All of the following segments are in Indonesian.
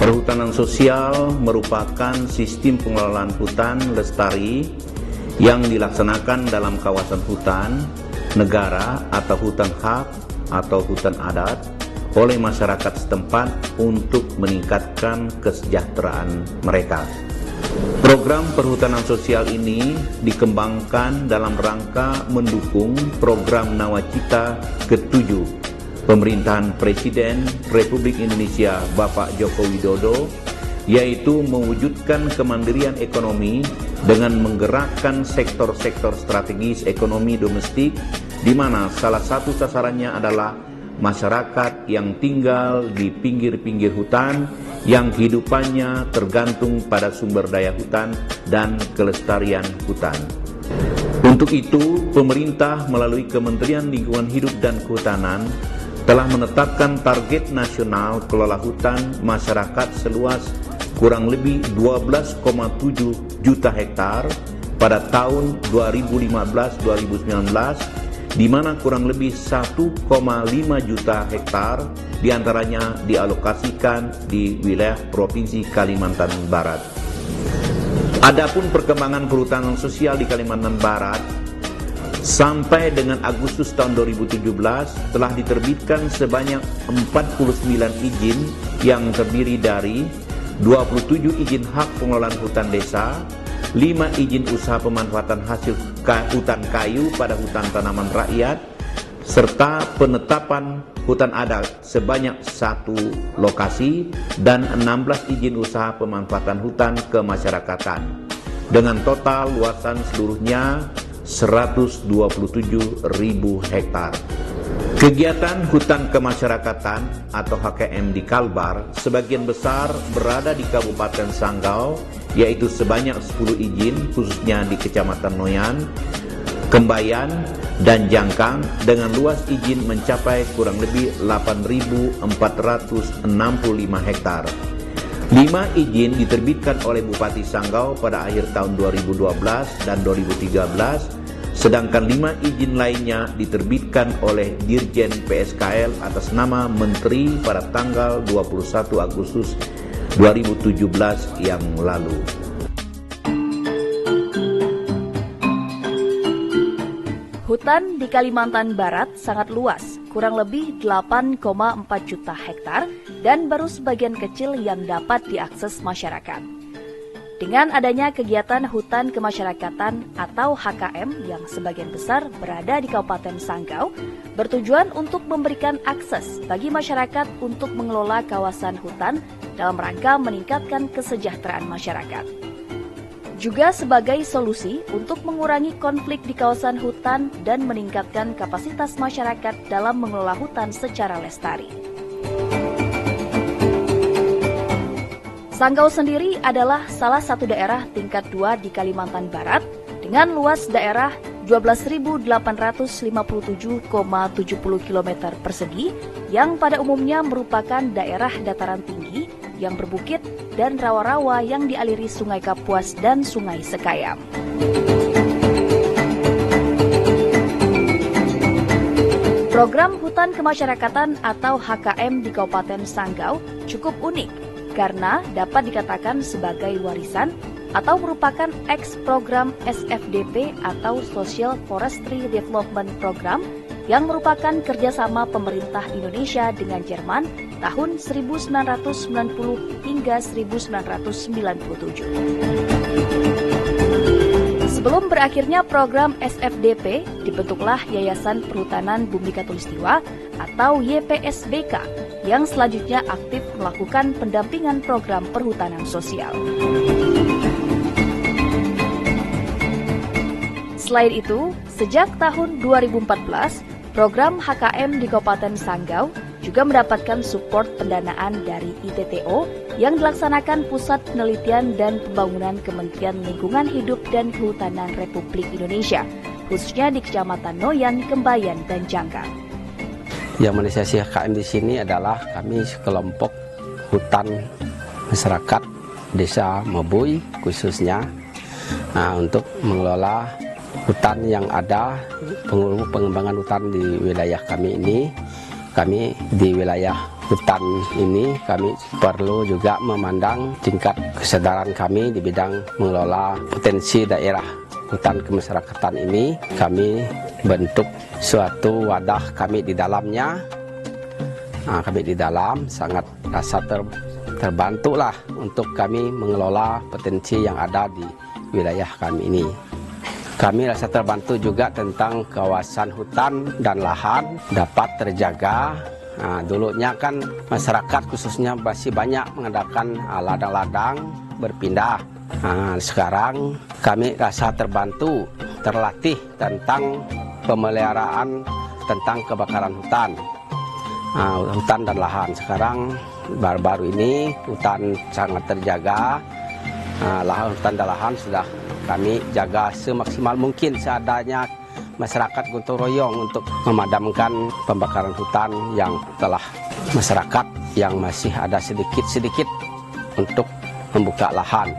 Perhutanan sosial merupakan sistem pengelolaan hutan lestari yang dilaksanakan dalam kawasan hutan negara atau hutan hak atau hutan adat oleh masyarakat setempat untuk meningkatkan kesejahteraan mereka. Program perhutanan sosial ini dikembangkan dalam rangka mendukung program Nawacita ke-7 Pemerintahan Presiden Republik Indonesia Bapak Joko Widodo, yaitu mewujudkan kemandirian ekonomi dengan menggerakkan sektor-sektor strategis ekonomi domestik, di mana salah satu sasarannya adalah masyarakat yang tinggal di pinggir-pinggir hutan, yang kehidupannya tergantung pada sumber daya hutan dan kelestarian hutan. Untuk itu, pemerintah melalui Kementerian Lingkungan Hidup dan Kehutanan telah menetapkan target nasional kelola hutan masyarakat seluas kurang lebih 12,7 juta hektar pada tahun 2015-2019, di mana kurang lebih 1,5 juta hektar diantaranya dialokasikan di wilayah Provinsi Kalimantan Barat. Adapun perkembangan perhutanan sosial di Kalimantan Barat, sampai dengan Agustus tahun 2017 telah diterbitkan sebanyak 49 izin yang terdiri dari 27 izin hak pengelolaan hutan desa, 5 izin usaha pemanfaatan hasil hutan kayu pada hutan tanaman rakyat, serta penetapan hutan adat sebanyak 1 lokasi dan 16 izin usaha pemanfaatan hutan kemasyarakatan dengan total luasan seluruhnya 127.000 hektar. Kegiatan hutan kemasyarakatan atau HKM di Kalbar sebagian besar berada di Kabupaten Sanggau, yaitu sebanyak 10 izin khususnya di Kecamatan Noyan, Kembayan, dan Jangkang dengan luas izin mencapai kurang lebih 8.465 hektar. 5 izin diterbitkan oleh Bupati Sanggau pada akhir tahun 2012 dan 2013, sedangkan 5 izin lainnya diterbitkan oleh Dirjen PSKL atas nama Menteri pada tanggal 21 Agustus 2017 yang lalu. Hutan di Kalimantan Barat sangat luas, kurang lebih 8,4 juta hektar, dan baru sebagian kecil yang dapat diakses masyarakat. Dengan adanya kegiatan hutan kemasyarakatan atau HKM yang sebagian besar berada di Kabupaten Sanggau, bertujuan untuk memberikan akses bagi masyarakat untuk mengelola kawasan hutan dalam rangka meningkatkan kesejahteraan masyarakat. Juga sebagai solusi untuk mengurangi konflik di kawasan hutan dan meningkatkan kapasitas masyarakat dalam mengelola hutan secara lestari. Sanggau sendiri adalah salah satu daerah tingkat 2 di Kalimantan Barat dengan luas daerah 12.857,70 km persegi yang pada umumnya merupakan daerah dataran tinggi yang berbukit dan rawa-rawa yang dialiri Sungai Kapuas dan Sungai Sekayam. Program Hutan Kemasyarakatan atau HKM di Kabupaten Sanggau cukup unik karena dapat dikatakan sebagai warisan atau merupakan ex-program SFDP atau Social Forestry Development Program yang merupakan kerjasama pemerintah Indonesia dengan Jerman tahun 1990 hingga 1997. Sebelum berakhirnya program SFDP, dibentuklah Yayasan Perhutanan Bumi Khatulistiwa atau YPSBK yang selanjutnya aktif melakukan pendampingan program perhutanan sosial. Selain itu, sejak tahun 2014, program HKM di Kabupaten Sanggau juga mendapatkan support pendanaan dari ITTO yang dilaksanakan Pusat Penelitian dan Pembangunan Kementerian Lingkungan Hidup dan Kehutanan Republik Indonesia, khususnya di Kecamatan Noyan, Kembayan, dan Jangkang. Yang menginisiasi HKM di sini adalah kami sekelompok hutan masyarakat Desa Mebui khususnya untuk mengelola hutan yang ada, pengembangan hutan di wilayah kami ini. Kami di wilayah hutan ini, kami perlu juga memandang tingkat kesadaran kami di bidang mengelola potensi daerah hutan kemasyarakatan ini. Kami bentuk suatu wadah kami di dalamnya. Kami di dalam sangat rasa terbantulah untuk kami mengelola potensi yang ada di wilayah kami ini. Kami rasa terbantu juga tentang kawasan hutan dan lahan dapat terjaga. Dulunya kan masyarakat khususnya masih banyak mengadakan ladang-ladang berpindah. Sekarang kami rasa terbantu, terlatih tentang pemeliharaan tentang kebakaran hutan, hutan dan lahan. Sekarang baru-baru ini hutan sangat terjaga, lahan hutan dan lahan sudah kami jaga semaksimal mungkin seadanya masyarakat gotong royong untuk memadamkan pembakaran hutan yang telah masyarakat yang masih ada sedikit-sedikit untuk membuka lahan.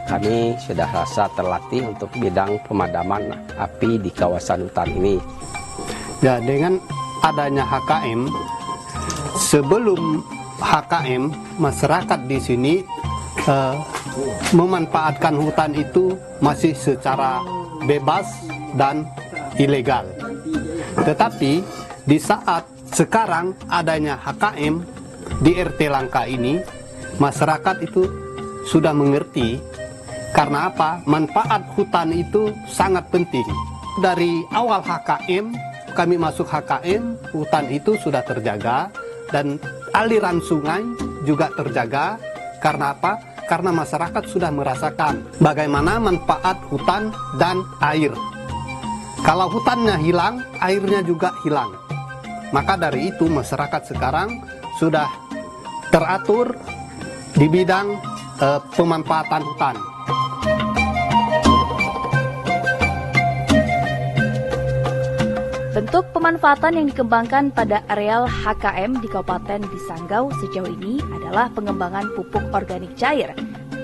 Kami sudah rasa terlatih untuk bidang pemadaman api di kawasan hutan ini. Ya, dengan adanya HKM, sebelum HKM masyarakat di sini memanfaatkan hutan itu masih secara bebas dan ilegal. Tetapi di saat sekarang adanya HKM di RT Langka ini, masyarakat itu sudah mengerti karena apa? Manfaat hutan itu sangat penting. Dari awal HKM, kami masuk HKM, hutan itu sudah terjaga dan aliran sungai juga terjaga. Karena apa? Karena masyarakat sudah merasakan bagaimana manfaat hutan dan air. Kalau hutannya hilang, airnya juga hilang. Maka dari itu masyarakat sekarang sudah teratur di bidang pemanfaatan hutan. Bentuk pemanfaatan yang dikembangkan pada areal HKM di Kabupaten Bisanggau sejauh ini adalah pengembangan pupuk organik cair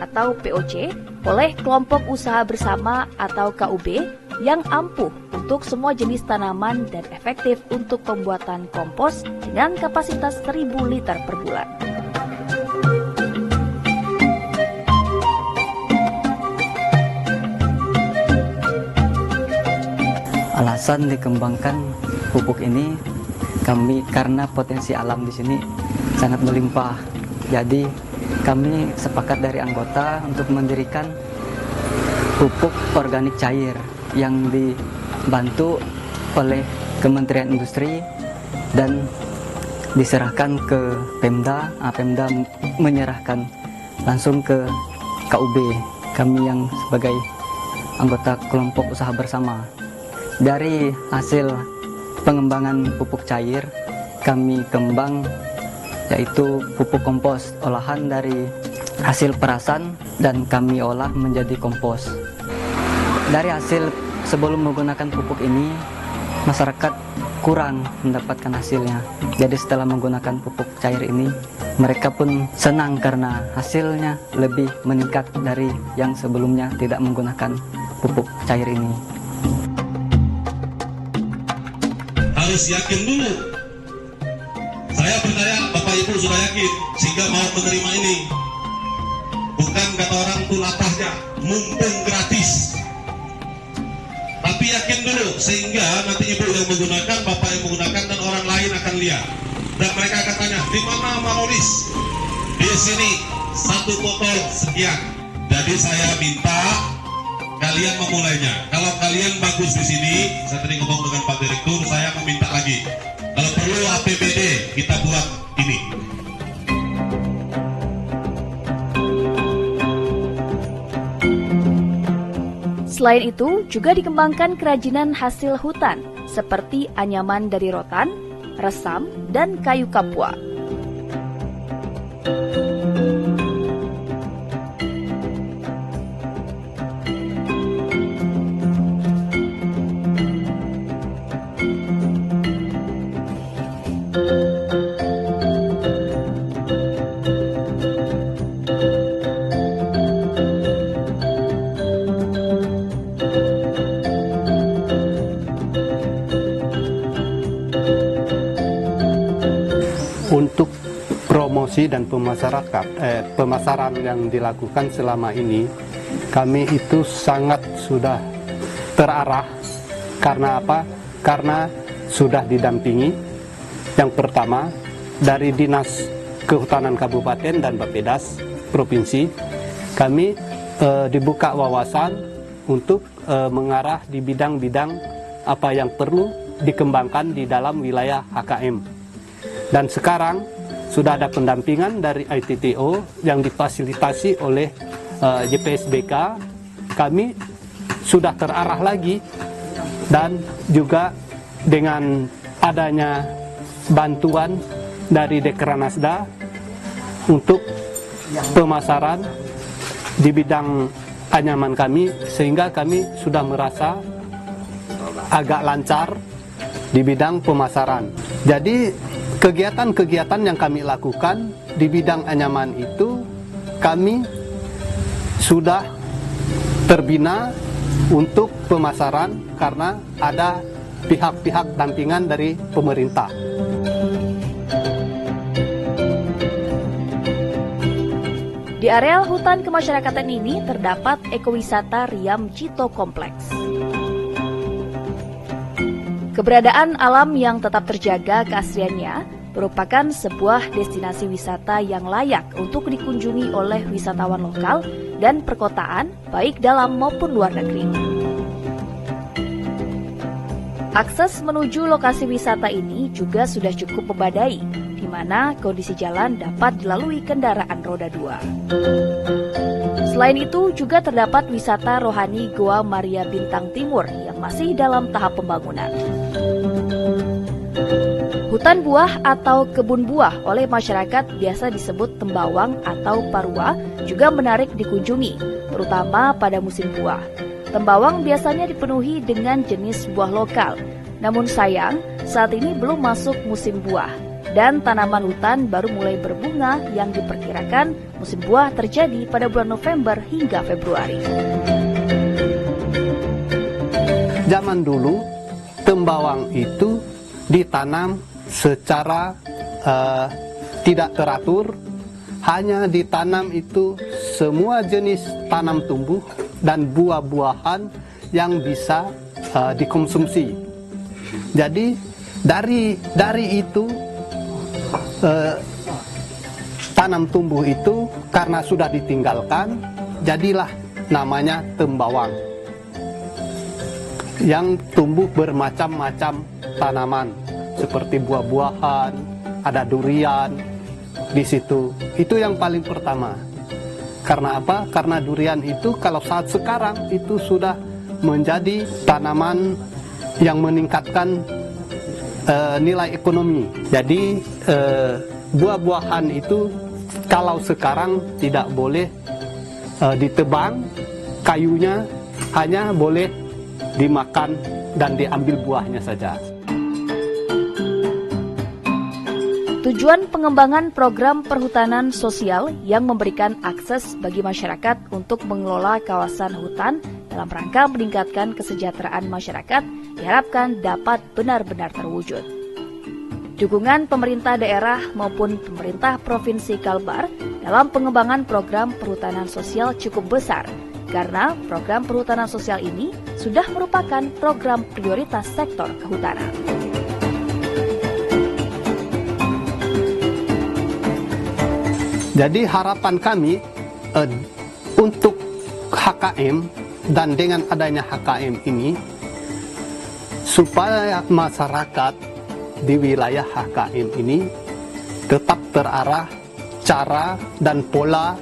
atau POC oleh kelompok usaha bersama atau KUB yang ampuh untuk semua jenis tanaman dan efektif untuk pembuatan kompos dengan kapasitas 1.000 liter per bulan. Alasan dikembangkan pupuk ini kami karena potensi alam di sini sangat melimpah. Jadi kami sepakat dari anggota untuk mendirikan pupuk organik cair yang dibantu oleh Kementerian Industri dan diserahkan ke Pemda. Pemda menyerahkan langsung ke KUB kami yang sebagai anggota kelompok usaha bersama. Dari hasil pengembangan pupuk cair, kami kembang yaitu pupuk kompos olahan dari hasil perasan dan kami olah menjadi kompos. Dari hasil sebelum menggunakan pupuk ini, masyarakat kurang mendapatkan hasilnya. Jadi setelah menggunakan pupuk cair ini, mereka pun senang karena hasilnya lebih meningkat dari yang sebelumnya tidak menggunakan pupuk cair ini. Harus yakin dulu. Saya percaya Bapak Ibu sudah yakin sehingga mau menerima ini. Bukan kata orang itu latahnya, mumpung gratis. Tapi yakin dulu sehingga nanti Ibu yang menggunakan, Bapak yang menggunakan dan orang lain akan lihat. Dan mereka akan tanya, di mana Marolis? Di sini 1 botol sekian. Jadi saya minta kalian memulainya. Kalau kalian bagus di sini, saya tadi ngomong dengan Pak Direktur, saya meminta lagi. Kalau perlu APBD, kita buat ini. Selain itu, juga dikembangkan kerajinan hasil hutan seperti anyaman dari rotan, resam, dan kayu kapua. Untuk promosi dan pemasaran yang dilakukan selama ini, kami itu sangat sudah terarah. Karena apa? Karena sudah didampingi yang pertama dari Dinas Kehutanan Kabupaten dan Bappedas Provinsi. Kami dibuka wawasan untuk mengarah di bidang-bidang apa yang perlu dikembangkan di dalam wilayah HKM. Dan sekarang sudah ada pendampingan dari ITTO yang difasilitasi oleh JPSBK. Kami sudah terarah lagi, dan juga dengan adanya bantuan dari Dekranasda untuk pemasaran di bidang anyaman kami, sehingga kami sudah merasa agak lancar di bidang pemasaran. Jadi kegiatan-kegiatan yang kami lakukan di bidang anyaman itu, kami sudah terbina untuk pemasaran karena ada pihak-pihak dampingan dari pemerintah. Di areal hutan kemasyarakatan ini terdapat ekowisata Riam Cito Kompleks. Keberadaan alam yang tetap terjaga keasliannya merupakan sebuah destinasi wisata yang layak untuk dikunjungi oleh wisatawan lokal dan perkotaan, baik dalam maupun luar negeri. Akses menuju lokasi wisata ini juga sudah cukup memadai, di mana kondisi jalan dapat dilalui kendaraan roda 2. Selain itu, juga terdapat wisata rohani Goa Maria Bintang Timur yang masih dalam tahap pembangunan. Hutan buah atau kebun buah oleh masyarakat biasa disebut tembawang atau parua juga menarik dikunjungi, terutama pada musim buah. Tembawang biasanya dipenuhi dengan jenis buah lokal, namun sayang saat ini belum masuk musim buah dan tanaman hutan baru mulai berbunga yang diperkirakan musim buah terjadi pada bulan November hingga Februari. Zaman dulu tembawang itu ditanam secara tidak teratur, hanya ditanam itu semua jenis tanam tumbuh dan buah-buahan yang bisa dikonsumsi. Jadi dari itu tanam tumbuh itu karena sudah ditinggalkan, jadilah namanya tembawang yang tumbuh bermacam-macam tanaman seperti buah-buahan, ada durian di situ. Itu yang paling pertama. Karena apa? Karena durian itu kalau saat sekarang itu sudah menjadi tanaman yang meningkatkan nilai ekonomi. Jadi buah-buahan itu kalau sekarang tidak boleh ditebang, kayunya hanya boleh dimakan dan diambil buahnya saja. Tujuan pengembangan program perhutanan sosial yang memberikan akses bagi masyarakat untuk mengelola kawasan hutan dalam rangka meningkatkan kesejahteraan masyarakat diharapkan dapat benar-benar terwujud. Dukungan pemerintah daerah maupun pemerintah Provinsi Kalbar dalam pengembangan program perhutanan sosial cukup besar, karena program perhutanan sosial ini sudah merupakan program prioritas sektor kehutanan. Jadi harapan kami untuk HKM dan dengan adanya HKM ini, supaya masyarakat di wilayah HKM ini tetap terarah cara dan pola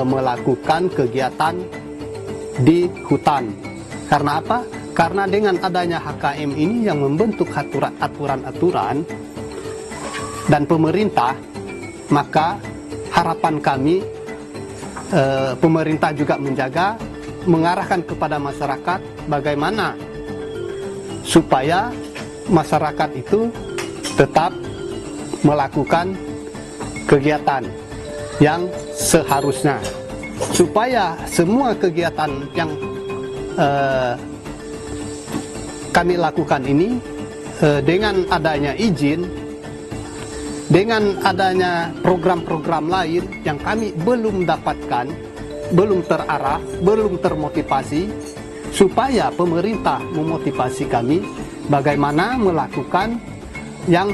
melakukan kegiatan di hutan. Karena apa? Karena dengan adanya HKM ini yang membentuk aturan-aturan dan pemerintah, maka harapan kami pemerintah juga mengarahkan kepada masyarakat bagaimana supaya masyarakat itu tetap melakukan kegiatan yang seharusnya, supaya semua kegiatan yang kami lakukan ini dengan adanya izin dengan adanya program-program lain yang kami belum dapatkan, belum terarah, belum termotivasi, supaya pemerintah memotivasi kami bagaimana melakukan yang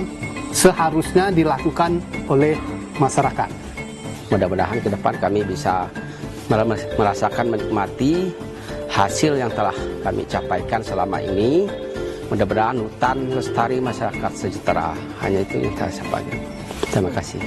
seharusnya dilakukan oleh masyarakat. Mudah-mudahan ke depan kami bisa merasakan, menikmati hasil yang telah kami capaikan selama ini. Mudah-mudahan hutan lestari, masyarakat sejahtera. Hanya itu yang saya sampaikan. Terima kasih.